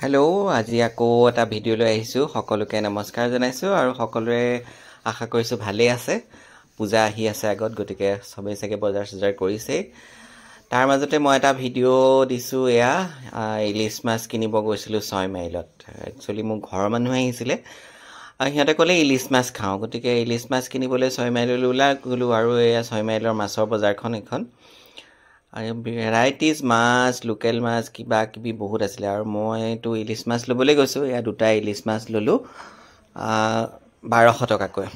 Hello' আজি আকৌ এটা ভিডিঅ' লৈ আহিছোঁ। সকলোকে নমস্কাৰ জনাইছোঁ আৰু সকলোৰে আশা কৰিছোঁ ভালেই আছে। পূজা আহি আছে আগত, গতিকে সবেই চাগে বজাৰ চজাৰ কৰিছেই। তাৰ মাজতে মই এটা ভিডিঅ' দিছোঁ। এয়া ইলিচ মাছ কিনিব গৈছিলোঁ 6 মাইলত। একচুৱেলি মোৰ ঘৰৰ মানুহ আহিছিলে, সিহঁতে ক'লে ইলিচ মাছ খাওঁ, গতিকে ইলিচ মাছ কিনিবলৈ 6 মাইললৈ ওলাই গ'লোঁ। আৰু এয়া 6 মাইলৰ মাছৰ বজাৰখন এইখন, আৰু ভেৰাইটিজ মাছ, লোকেল মাছ কিবা কিবি বহুত আছিলে। আৰু মইতো ইলিচ মাছ ল'বলৈ গৈছোঁ। এয়া দুটা ইলিচ মাছ ল'লোঁ 1200 টকাকৈ।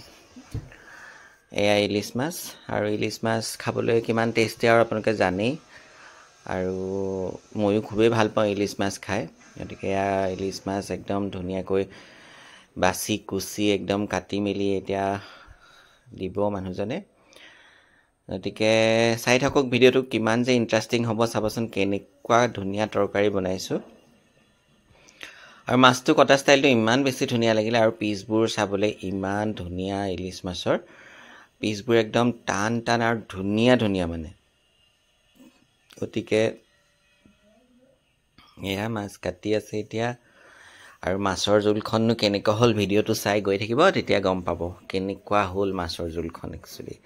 এয়া ইলিচ মাছ, আৰু ইলিচ মাছ খাবলৈ কিমান টেষ্টি আৰু আপোনালোকে জানেই, আৰু ময়ো খুবেই ভাল পাওঁ ইলিচ মাছ খাই। গতিকে এয়া ইলিচ মাছ একদম ধুনীয়াকৈ বাছি কুচি একদম কাটি মেলি এতিয়া দিব মানুহজনে। গতিকে চাই থাকক ভিডিঅ'টো, কিমান যে ইণ্টাৰেষ্টিং হ'ব চাবচোন, কেনেকুৱা ধুনীয়া তৰকাৰী বনাইছোঁ। আৰু মাছটো কটা ষ্টাইলটো ইমান বেছি ধুনীয়া লাগিলে, আৰু পিচবোৰ চাবলৈ ইমান ধুনীয়া। ইলিচ মাছৰ পিচবোৰ একদম টান টান আৰু ধুনীয়া ধুনীয়া মানে। গতিকে এয়া মাছ কাটি আছে এতিয়া, আৰু মাছৰ জোলখননো কেনেকুৱা হ'ল ভিডিঅ'টো চাই গৈ থাকিব, তেতিয়া গম পাব কেনেকুৱা হ'ল মাছৰ জোলখন। একচুৱেলি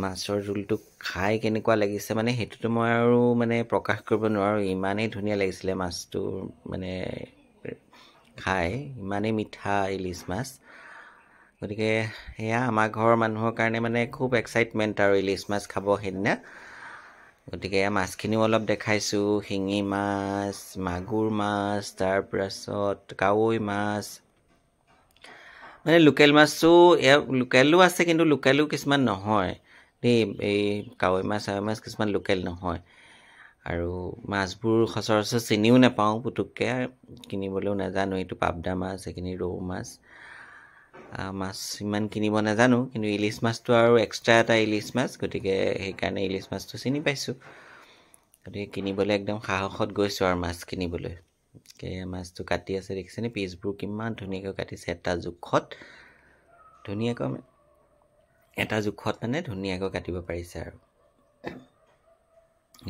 মাছৰ জোলটো খাই কেনেকুৱা লাগিছে মানে, সেইটোতো মই আৰু মানে প্ৰকাশ কৰিব নোৱাৰোঁ। ইমানেই ধুনীয়া লাগিছিলে মাছটো, মানে খাই ইমানেই মিঠা ইলিচ মাছ। গতিকে সেয়া আমাৰ ঘৰৰ মানুহৰ কাৰণে মানে খুব এক্সাইটমেণ্ট আৰু ইলিচ মাছ খাব সেইদিনা। গতিকে এয়া মাছখিনিও অলপ দেখাইছোঁ। শিঙি মাছ, মাগুৰ মাছ, তাৰপাছত কাৱৈ মাছ, মানে লোকেল মাছো এয়া লোকেলো আছে, কিন্তু লোকেলো কিছুমান নহয় দেই। এই কাৱৈ মাছ চাৱৈ মাছ কিছুমান লোকেল নহয়, আৰু মাছবোৰ সচৰাচৰ চিনিও নাপাওঁ পুতুককৈ, কিনিবলৈও নাজানো। এইটো পাবদা মাছ, এইখিনি ৰৌ মাছ। মাছ ইমান কিনিব নাজানো, কিন্তু ইলিচ মাছটো আৰু এক্সট্ৰা এটা ইলিচ মাছ, গতিকে সেইকাৰণে ইলিচ মাছটো চিনি পাইছোঁ। গতিকে কিনিবলৈ একদম সাহসত গৈছোঁ আৰু মাছ কিনিবলৈ। মাছটো কাটি আছে দেখিছেনে, পিচবোৰ কিমান ধুনীয়াকৈ কাটিছে। এটা জোখত ধুনীয়াকৈ, এটা জোখত মানে ধুনীয়াকৈ কাটিব পাৰিছে। আৰু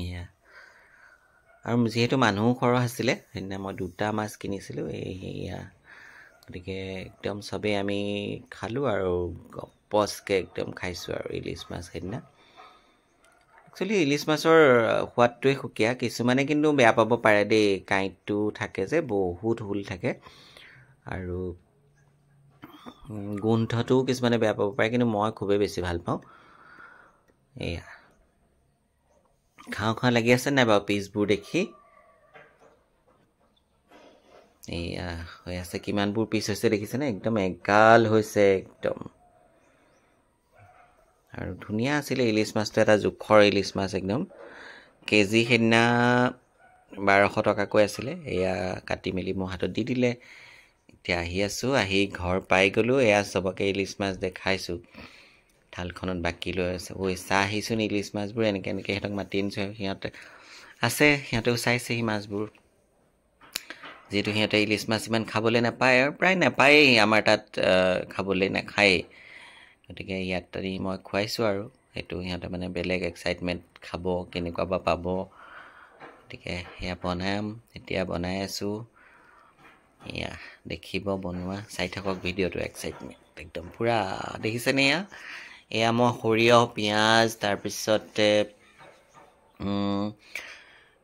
এয়া, আৰু যিহেতু মানুহো সৰহ আছিলে সেইদিনা, মই দুটা মাছ কিনিছিলোঁ সেয়া। গতিকে একদম চবেই আমি খালোঁ আৰু গপচকৈ একদম খাইছোঁ আৰু ইলিচ মাছ সেইদিনা। একচুৱেলি ইলিচ মাছৰ সোৱাদটোৱে সুকীয়া। কিছুমানে কিন্তু বেয়া পাব পাৰে দেই, কাঁইটটো থাকে যে, বহুত হুল থাকে, আৰু গোন্ধটোও কিছুমানে বেয়া পাব পাৰে, কিন্তু মই খুবেই বেছি ভাল পাওঁ। এয়া খাওঁ খাওঁ লাগি আছে নাই বাৰু পিচবোৰ দেখি? এয়া হৈ আছে, কিমানবোৰ পিচ হৈছে দেখিছেনে, একদম এগাল হৈছে একদম। আৰু ধুনীয়া আছিলে ইলিচ মাছটো, এটা জোখৰ ইলিচ মাছ একদম। কেজি সেইদিনা 1200 টকাকৈ আছিলে। এয়া কাটি মেলি মোৰ হাতত দি দিলে। এতিয়া আহি আছোঁ, আহি ঘৰ পাই গ'লোঁ। এয়া চবকে ইলিচ মাছ দেখাইছোঁ, থালখনত বাকী লৈ আছে। ঐ চাহ আহিছোঁ নি ইলিচ মাছবোৰ, এনেকৈ সিহঁতক মাতি আনিছোঁ। সিহঁতে আছে, সিহঁতেও চাইছেহি মাছবোৰ, যিহেতু সিহঁতে ইলিচ মাছ ইমান খাবলৈ নাপায়, আৰু প্ৰায় নাপায়েই আমাৰ তাত, খাবলৈ নাখায়েই। গতিকে ইয়াত মই খুৱাইছোঁ, আৰু সেইটো সিহঁতে মানে বেলেগ এক্সাইটমেণ্ট, খাব কেনেকুৱা বা পাব। গতিকে সেয়া বনাম, এতিয়া বনাই আছোঁ। এয়া দেখিব বনোৱা, চাই থাকক ভিডিঅ'টো, এক্সাইটমেণ্ট একদম পূৰা দেখিছেনে। এয়া মই সৰিয়হ, পিঁয়াজ, তাৰপিছতে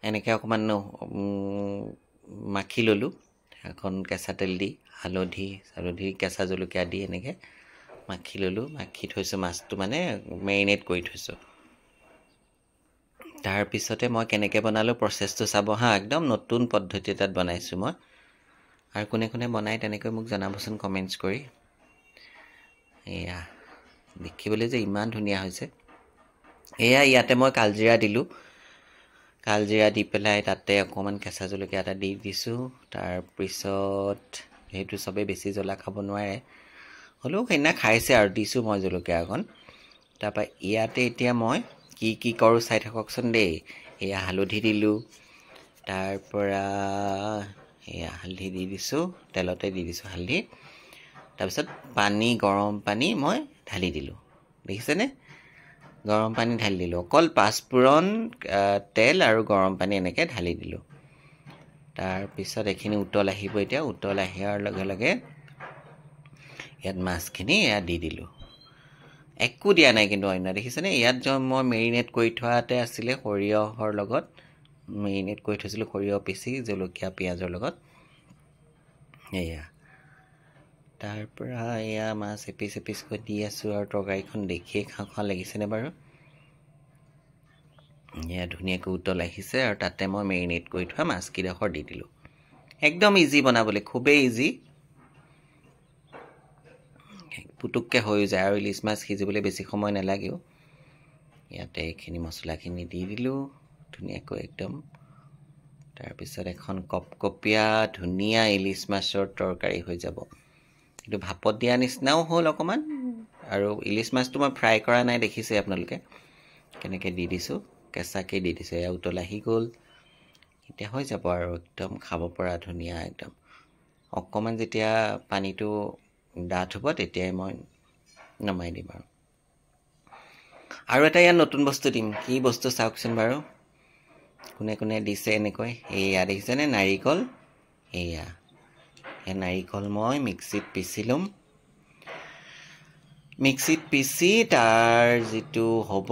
এনেকৈ অকণমান মাখি ল'লোঁ, এখন কেঁচা তেল দি, হালধি কেঁচা জলকীয়া দি এনেকৈ মাখি ল'লোঁ। মাখি থৈছোঁ মাছটো, মানে মেৰিনেট কৰি থৈছোঁ। তাৰপিছতে মই কেনেকৈ বনালোঁ প্ৰচেছটো চাব হা, একদম নতুন পদ্ধতি এটাত বনাইছোঁ মই। আৰু কোনে কোনে বনাই তেনেকৈ মোক জনাবচোন কমেণ্টছ কৰি। এয়া দেখিবলৈ যে ইমান ধুনীয়া হৈছে। এয়া ইয়াতে মই কালজিৰা দিলোঁ, কালজিৰা দি পেলাই তাতে অকণমান কেঁচা জলকীয়া এটা দি দিছোঁ। তাৰপিছত সেইটো চবেই বেছি জ্বলা খাব নোৱাৰে, হ'লেও সেইদিনা খাইছে আৰু দিছোঁ মই জলকীয়া অকণ। তাৰপৰা ইয়াতে এতিয়া মই কি কৰোঁ চাই থাককচোন দেই। এয়া হালধি দিলোঁ, তাৰপৰা এয়া হালধি দি দিছোঁ, তেলতে দি দিছোঁ হালধি। তাৰপিছত গৰম পানী মই ঢালি দিলোঁ, দেখিছেনে, গৰম পানী ঢালি দিলোঁ। অকল পাঁচফোৰণ, তেল আৰু গৰম পানী এনেকৈ ঢালি দিলোঁ। তাৰপিছত এইখিনি উতল আহিব এতিয়া উতল আহিয়াৰ লগে লগে ইয়াত মাছখিনি এয়া দি দিলোঁ একো দিয়া নাই কিন্তু অন্য দেখিছেনে ইয়াত মই মেৰিনেট কৰি থোৱাতে আছিলে সৰিয়হৰ লগত মেৰিনেট কৰি থৈছিলোঁ সৰিয়হ পিচি জলকীয়া পিঁয়াজৰ লগত এয়া তাৰপৰা এয়া মাছ এপিচ এপিচকৈ দি আছোঁ আৰু তৰকাৰীখন দেখিয়ে খাওঁ খাওঁ লাগিছেনে বাৰু এয়া ধুনীয়াকৈ উতল আহিছে আৰু তাতে মই মেৰিনেট কৰি থোৱা মাছকেইডোখৰ দি দিলোঁ একদম ইজি বনাবলৈ খুবেই ইজি পুতুককৈ হৈ যায় আৰু ইলিচ মাছ সিজিবলৈ বেছি সময় নালাগেও ইয়াতে এইখিনি মছলাখিনি দি দিলোঁ ধুনীয়াকৈ একদম তাৰপিছত এখন কপকপীয়া ধুনীয়া ইলিচ মাছৰ তৰকাৰী হৈ যাব কিন্তু ভাপত দিয়া নিচিনাও হ'ল অকণমান আৰু ইলিচ মাছটো মই ফ্ৰাই কৰা নাই দেখিছে আপোনালোকে কেনেকৈ দি দিছোঁ কেঁচাকৈ দি দিছোঁ এয়া উতল আহি গ'ল এতিয়া হৈ যাব আৰু একদম খাব পৰা ধুনীয়া একদম অকণমান যেতিয়া পানীটো ডাঠ হ'ব তেতিয়াই মই নমাই দিম আৰু এটা ইয়াত নতুন বস্তু দিম কি বস্তু চাওকচোন বাৰু কোনে কোনে দিছে এনেকৈ এয়া দেখিছেনে নাৰিকল এয়া এই নাৰিকল মই মিক্সিত পিচি ল'ম মিক্সিত পিচি তাৰ যিটো হ'ব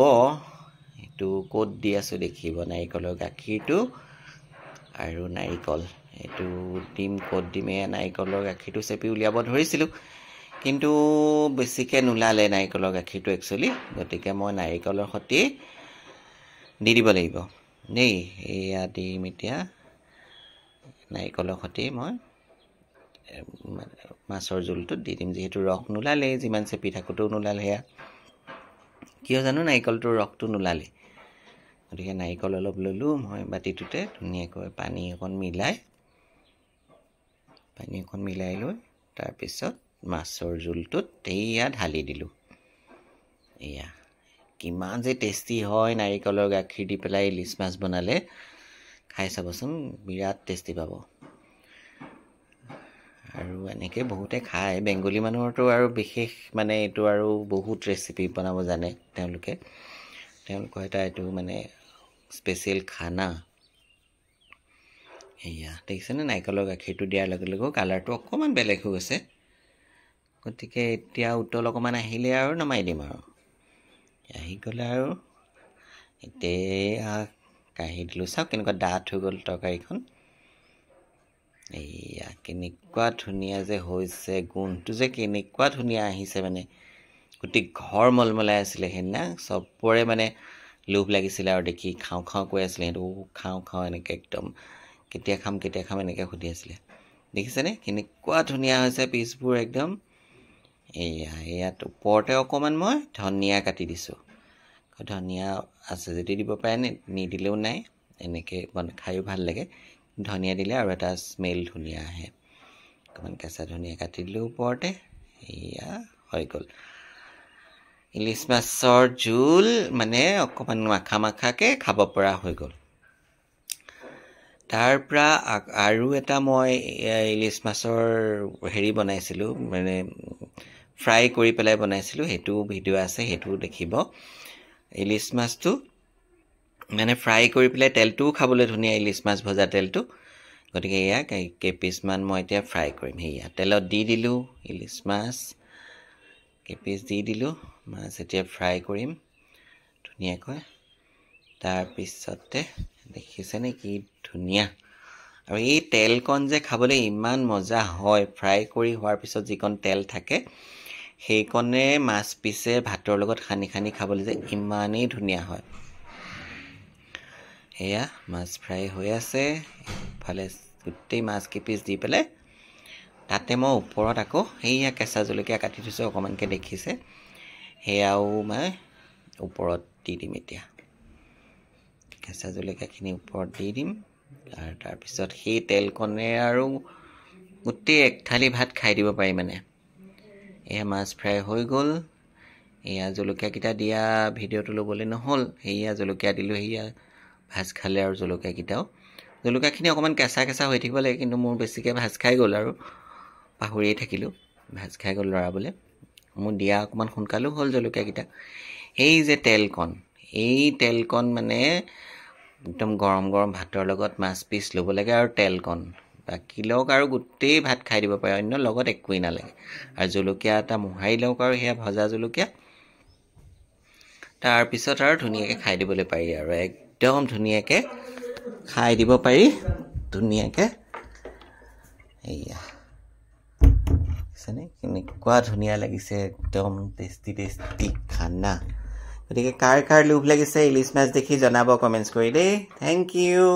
সেইটো ক'ত দি আছোঁ দেখিব নাৰিকলৰ গাখীৰটো আৰু নাৰিকল এইটো দিম ক'ত দিম এয়া নাৰিকলৰ গাখীৰটো চেপি উলিয়াব ধৰিছিলোঁ কিন্তু বেছিকৈ নোলালে নাৰিকলৰ গাখীৰটো একচুৱেলি গতিকে মই নাৰিকলৰ সৈতে দি দিব লাগিব দেই এয়া দিম এতিয়া নাৰিকলৰ সৈতে মই মাছৰ জোলটোত দি দিম যিহেতু ৰস নোলালে যিমান চেপি থাকোঁতেও নোলালে সেয়া কিয় জানো নাৰিকলটোৰ ৰসটো নোলালে গতিকে নাৰিকল অলপ ল'লোঁ মই বাতিটোতে ধুনীয়াকৈ পানী অকণ মিলাই লৈ তাৰপিছত মাছৰ জোলটোত এয়া ঢালি দিলোঁ এয়া কিমান যে টেষ্টি হয় নাৰিকলৰ গাখীৰ দি পেলাই ইলিচ মাছ বনালে খাই চাবচোন বিৰাট টেষ্টি পাব আৰু এনেকৈ বহুতে খায় বেংগলী মানুহৰতো আৰু বিশেষ মানে এইটো আৰু বহুত ৰেচিপি বনাব জানে তেওঁলোকৰ এটা এইটো মানে স্পেচিয়েল খানা এয়া দেখিছেনে নাৰিকলৰ গাখীৰটো দিয়াৰ লগে লগে কালাৰটো অকণমান বেলেগ হৈ গৈছে গতিকে এতিয়া উতল অকণমান আহিলে আৰু নমাই দিম আৰু আহি গ'লে আৰু এতিয়া কাঢ়ি দিলোঁ চাওক কেনেকুৱা ডাঠ হৈ গ'ল তৰকাৰীখন এয়া কেনেকুৱা ধুনীয়া যে হৈছে গোন্ধটো যে কেনেকুৱা ধুনীয়া আহিছে মানে গোটেই ঘৰ মলমলাই আছিলে সেইদিনা চবৰে মানে লোভ লাগিছিলে আৰু দেখি খাওঁ খাওঁ কৈ আছিলে সেইটো খাওঁ এনেকৈ একদম কেতিয়া খাম এনেকৈ সুধি আছিলে দেখিছেনে কেনেকুৱা ধুনীয়া হৈছে পিচবোৰ একদম ইয়াত ওপৰতে অকণমান মই ধনিয়া কাটি দিছোঁ ধনিয়া আছে যদি দিব পাৰে নিদিলেও নাই এনেকৈ খায়ো ভাল লাগে ধনিয়া দিলে আৰু এটা স্মেল ধুনীয়া আহে অকণমান কেঁচা ধনিয়া কাটি দিলোঁ ওপৰতে এয়া হৈ গ'ল ইলিচ মাছৰ জোল মানে অকণমান মাখাকৈ খাব পৰা হৈ গ'ল তাৰপৰা আৰু এটা মই ইলিচ মাছৰ হেৰি বনাইছিলোঁ মানে ফ্ৰাই কৰি পেলাই বনাইছিলোঁ সেইটো ভিডিঅ' আছে সেইটো দেখিব ইলিচ মাছটো মানে ফ্ৰাই কৰি পেলাই তেলটোও খাবলৈ ধুনীয়া ইলিচ মাছ ভজা তেলটো গতিকে এয়া কেইপিচমান মই এতিয়া ফ্ৰাই কৰিম সেয়া তেলত দি দিলোঁ ইলিচ মাছ কেইপিচ দি দিলোঁ মাছ এতিয়া ফ্ৰাই কৰিম ধুনীয়াকৈ তাৰপিছতে দেখিছেনে কি ধুনীয়া আৰু এই তেলকণ যে খাবলৈ ইমান মজা হয় ফ্ৰাই কৰি হোৱাৰ পিছত যিকণ তেল থাকে সেইকণে মাছ পিছে ভাতৰ লগত সানি খাবলৈ যে ইমানেই ধুনীয়া হয় এয়া মাছ ফ্ৰাই হৈ আছে ইফালে গোটেই মাছ কেইপিচ দি পেলাই তাতে মই ওপৰত আকৌ সেয়া কেঁচা জলকীয়া কাটি থৈছোঁ অকণমানকৈ দেখিছে সেয়াও মই ওপৰত দি দিম এতিয়া কেঁচা জলকীয়াখিনি ওপৰত দি দিম আৰু তাৰপিছত সেই তেলকণে আৰু গোটেই এক থালি ভাত খাই দিব পাৰি মানে এয়া মাছ ফ্ৰাই হৈ গ'ল এয়া জলকীয়াকেইটা দিয়া ভিডিঅ'টো ল'বলৈ নহ'ল সেয়া জলকীয়া দিলোঁ সেয়া ভাজ খালে আৰু জলকীয়াখিনি অকণমান কেঁচা হৈ থাকিব লাগে কিন্তু মোৰ বেছিকৈ ভাজ খাই গ'ল আৰু পাহৰিয়ে থাকিলোঁ ভাজ খাই গ'ল লৰাবলৈ মোৰ দিয়া অকণমান সোনকালেও হ'ল জলকীয়াকেইটা এই যে তেলকণ মানে একদম গৰম গৰম ভাতৰ লগত মাছ পিচ ল'ব লাগে আৰু তেলকণ বাকী লওক আৰু গোটেই ভাত খাই দিব পাৰে অন্য লগত একোৱেই নালাগে আৰু জলকীয়া এটা মোহাৰি লওক আৰু সেয়া ভজা জলকীয়া তাৰপিছত আৰু ধুনীয়াকৈ খাই দিবলৈ পাৰি আৰু একদম ধুনীয়াকৈ খাই দিব পাৰি ধুনীয়াকৈ এয়া কেনেকুৱা ধুনীয়া লাগিছে একদম টেষ্টি টেষ্টি খানা গতিকে কাৰ কাৰ লোভ লাগিছে ইলিছ মাছ দেখি জনাব কমেণ্টছ কৰি দেই থেংক ইউ